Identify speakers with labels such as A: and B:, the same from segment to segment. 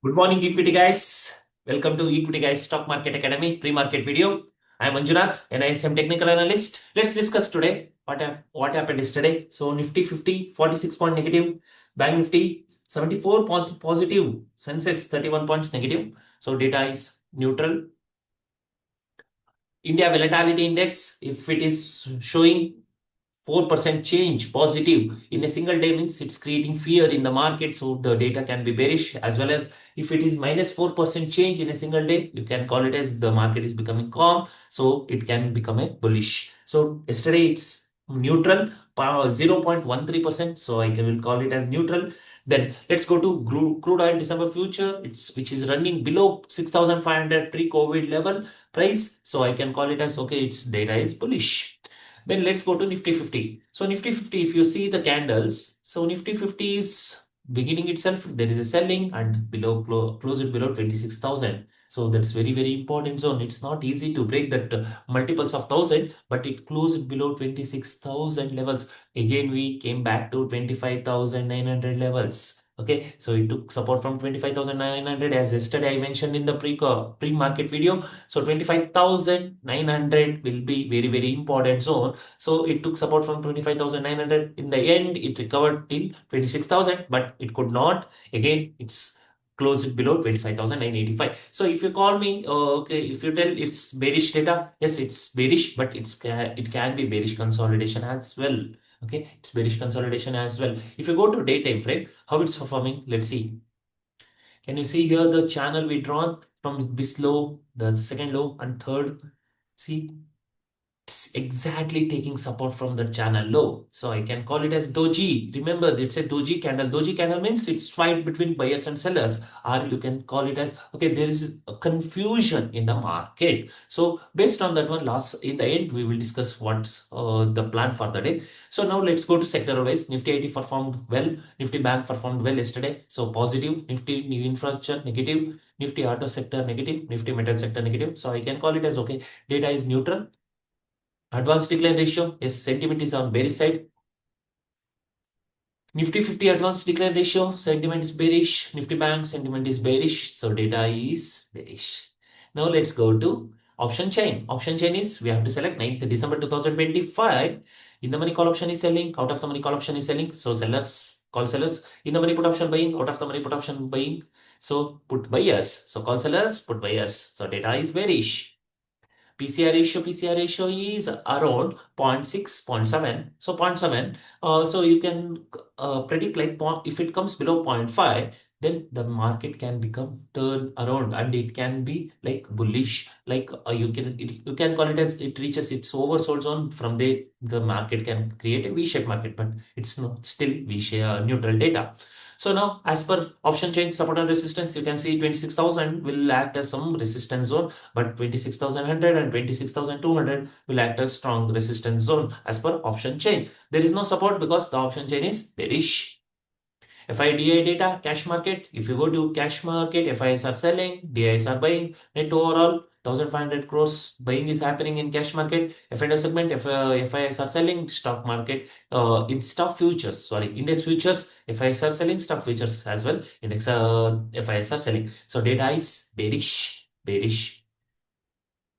A: Good morning, equity guys. Welcome to Equity Guys Stock Market Academy pre-market video. I am Manjunath, NISM technical analyst. Let's discuss today what happened yesterday. So Nifty 50, 46 point negative, Bank Nifty 74 positive, Sensex 31 points negative. So data is neutral. India Volatility Index, if it is showing 4% change positive in a single day, means it's creating fear in the market, so the data can be bearish. As well as if it is minus 4% change in a single day, you can call it as the market is becoming calm, so it can become a bullish. So yesterday it's neutral, 0.13%, so I will call it as neutral. Then let's go to crude oil December future, which is running below 6,500 pre-COVID level price, so I can call it as okay, its data is bullish. Then let's go to Nifty 50. So Nifty 50, if you see the candles, so Nifty 50 is beginning itself, there is a selling and below close it below 26,000. So that's very important zone. It's not easy to break that multiples of 1,000, but it closed below 26,000 levels. Again, we came back to 25,900 levels. Okay, so it took support from 25,900 as yesterday I mentioned in the pre-market video. So 25,900 will be very important zone. So it took support from 25,900. In the end, it recovered till 26,000, but it could not. Again, it's closed below 25,985. So if you call me, okay, if you tell it's bearish data, yes, it's bearish, but it can be bearish consolidation as well. Okay, it's bearish consolidation as well. If you go to day time frame, how it's performing, let's see. Can you see here the channel we drawn from this low, the second low and third? See, it's exactly taking support from the channel low. So I can call it as doji. Remember, it's a doji candle. Doji candle means it's fight between buyers and sellers. Or you can call it as, okay, there is a confusion in the market. So based on that one, in the end, we will discuss what's the plan for the day. So now let's go to sector wise. Nifty 80 performed well. Nifty Bank performed well yesterday. So positive. Nifty New Infrastructure negative. Nifty Auto sector negative. Nifty Metal sector negative. So I can call it as, okay, data is neutral. Advanced decline ratio, yes, sentiment is on bearish side. Nifty 50 advanced decline ratio, sentiment is bearish. Nifty Bank, sentiment is bearish. So data is bearish. Now let's go to option chain. Option chain is, we have to select 9th December 2025. In the money call option is selling, out of the money call option is selling. So sellers, call sellers. In the money put option buying, out of the money put option buying. So put buyers. So call sellers, put buyers. So data is bearish. PCR ratio is around 0.6, 0.7. So 0.7, so you can predict like if it comes below 0.5, then the market can become turn around and it can be like bullish. Like you can call it as it reaches its oversold zone. From there, the market can create a V-shaped market, but it's not still V-shaped neutral data. So now, as per option chain support and resistance, you can see 26,000 will act as some resistance zone, but 26,100 and 26,200 will act as strong resistance zone as per option chain. There is no support because the option chain is bearish. FIDI data, cash market. If you go to cash market, FIs are selling, DIs are buying. Net overall, 1,500 crores buying is happening in cash market. F&O segment, FIs are selling, stock market, in stock futures, sorry, index futures, FIs are selling, stock futures as well. Index FIs are selling. So data is bearish.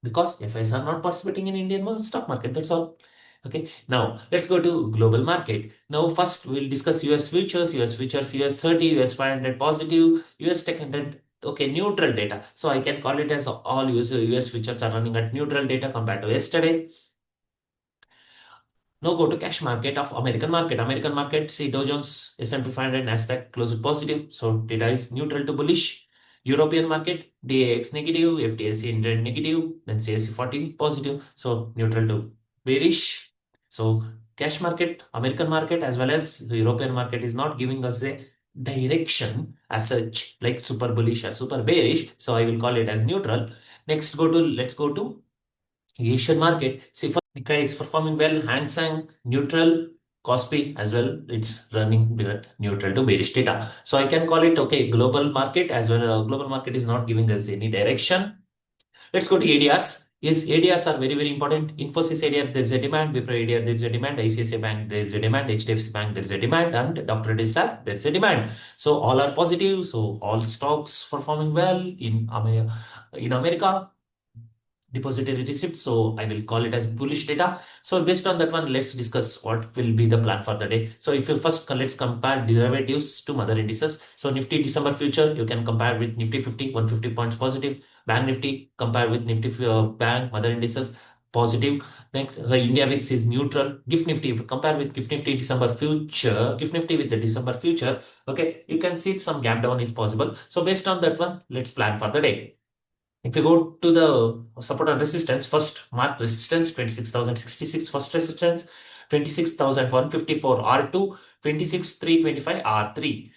A: Because FIs are not participating in Indian stock market. That's all. Okay. Now let's go to global market. Now first we'll discuss US futures, US 30, US 500 positive, US tech 100. Okay, neutral data. So I can call it as all US futures are running at neutral data compared to yesterday. Now go to cash market of American market. American market, see Dow Jones, S&P 500, Nasdaq closed positive. So data is neutral to bullish. European market, DAX negative, FTSE Index negative, then CAC 40 positive. So neutral to bearish. So cash market, American market as well as the European market is not giving us a direction as such like super bullish or super bearish. So I will call it as neutral. Next, let's go to Asian market. See, for Nikkei is performing well. Hang Seng neutral. Kospi as well. It's running neutral to bearish data. So I can call it okay. Global market as well. Global market is not giving us any direction. Let's go to ADRs. Yes, ADRs are very, very important. Infosys ADR, there is a demand. Wipro ADR, there is a demand. ICICI Bank, there is a demand. HDFC Bank, there is a demand. And Dr. Reddy's Lab, there is a demand. So all are positive. So all stocks performing well in America. Depository receipt. So I will call it as bullish data. So based on that one, let's discuss what will be the plan for the day. So if you first let's compare derivatives to mother indices. So Nifty December future, you can compare with Nifty 50, 150 points positive. Bank Nifty compare with Nifty Bank mother indices positive. Next, India VIX is neutral. GIFT Nifty, if you compare with GIFT Nifty December future, GIFT Nifty with the December future, okay, you can see some gap down is possible. So based on that one, let's plan for the day. If you go to the support and resistance, first mark resistance 26,066, first resistance 26,154 R2, 26,325 R3.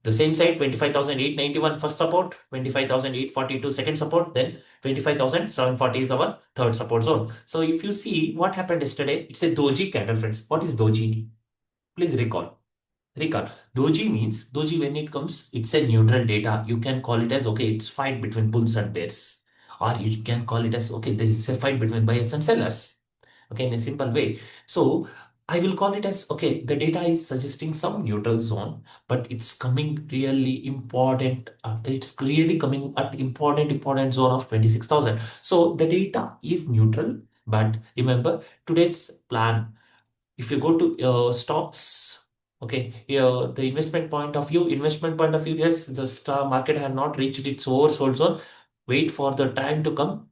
A: The same side 25,891 first support, 25,842 second support, then 25,740 is our third support zone. So if you see what happened yesterday, it's a doji candle, friends. What is doji? Please recall. Recall. Doji means, doji when it comes, it's a neutral data. You can call it as, okay, it's fight between bulls and bears. Or you can call it as, okay, there is a fight between buyers and sellers. Okay, in a simple way. So I will call it as, okay, the data is suggesting some neutral zone, but it's coming really important. It's really coming at important zone of 26,000. So the data is neutral, but remember today's plan, if you go to stocks, okay, the investment point of view, yes, the star market have not reached its oversold zone. Wait for the time to come,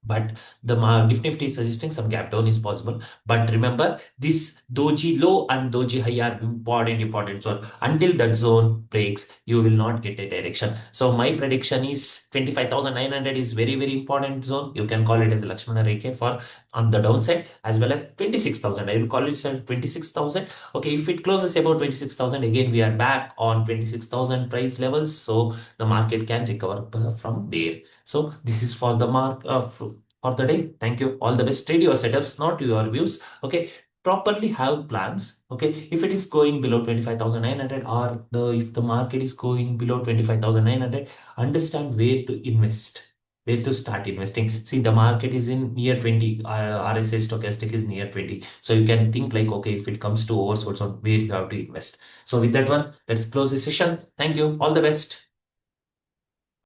A: but the GIFT Nifty is suggesting some gap down is possible. But remember, this doji low and doji high are important zone. Until that zone breaks, you will not get a direction. So my prediction is 25,900 is very, very important zone. You can call it as Lakshmana Rekha for on the downside, as well as 26,000. I will call it as 26,000. Okay, if it closes about 26,000, again we are back on 26,000 price levels. So the market can recover from there. So this is for the mark for the day. Thank you. All the best. Trade your setups, not your views. Okay. Properly have plans. Okay. If it is going below 25,900 or if the market is going below 25,900, understand where to invest. Where to start investing. See, the market is in near 20. RSI stochastic is near 20. So you can think like, okay, if it comes to oversold, so where you have to invest. So with that one, let's close the session. Thank you. All the best.